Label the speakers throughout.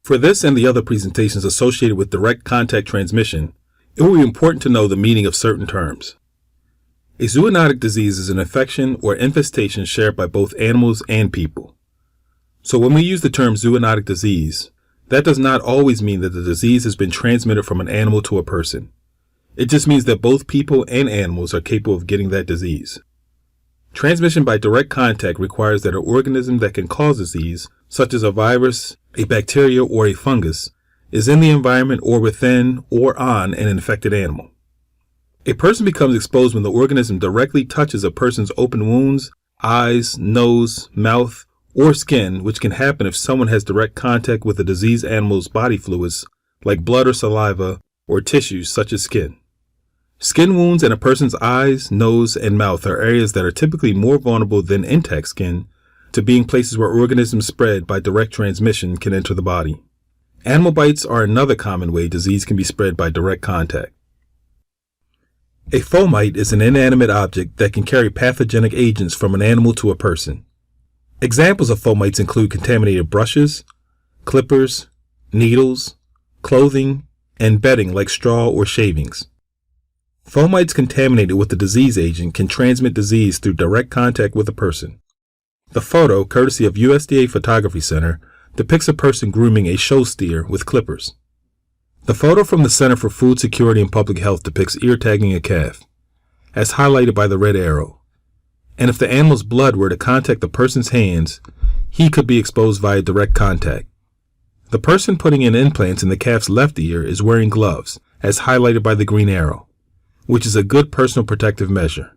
Speaker 1: For this and the other presentations associated with direct contact transmission, it will be important to know the meaning of certain terms. A zoonotic disease is an infection or infestation shared by both animals and people. So when we use the term zoonotic disease, that does not always mean that the disease has been transmitted from an animal to a person. It just means that both people and animals are capable of getting that disease. Transmission by direct contact requires that an organism that can cause disease, such as a virus, a bacteria, or a fungus, is in the environment or within or on an infected animal. A person becomes exposed when the organism directly touches a person's open wounds, eyes, nose, mouth, or skin, which can happen if someone has direct contact with a diseased animal's body fluids, like blood or saliva, or tissues such as skin. Skin wounds in a person's eyes, nose, and mouth are areas that are typically more vulnerable than intact skin to being places where organisms spread by direct transmission can enter the body. Animal bites are another common way disease can be spread by direct contact. A fomite is an inanimate object that can carry pathogenic agents from an animal to a person. Examples of fomites include contaminated brushes, clippers, needles, clothing, and bedding like straw or shavings. Fomites contaminated with the disease agent can transmit disease through direct contact with a person. The photo, courtesy of USDA Photography Center, depicts a person grooming a show steer with clippers. The photo from the Center for Food Security and Public Health depicts ear tagging a calf, as highlighted by the red arrow. And if the animal's blood were to contact the person's hands, he could be exposed via direct contact. The person putting in implants in the calf's left ear is wearing gloves, as highlighted by the green arrow, which is a good personal protective measure.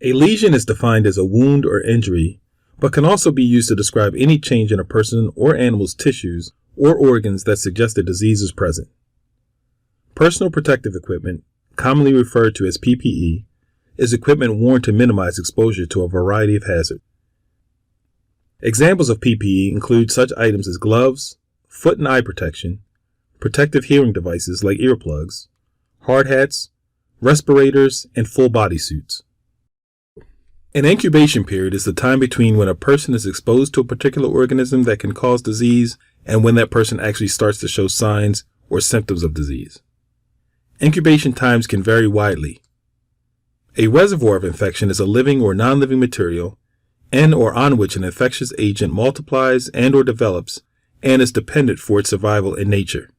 Speaker 1: A lesion is defined as a wound or injury, but can also be used to describe any change in a person or animal's tissues or organs that suggest a disease is present. Personal protective equipment, commonly referred to as PPE, is equipment worn to minimize exposure to a variety of hazards. Examples of PPE include such items as gloves, foot and eye protection, protective hearing devices like earplugs, hard hats, respirators, and full body suits. An incubation period is the time between when a person is exposed to a particular organism that can cause disease and when that person actually starts to show signs or symptoms of disease. Incubation times can vary widely. A reservoir of infection is a living or non-living material in or on which an infectious agent multiplies and or develops and is dependent for its survival in nature.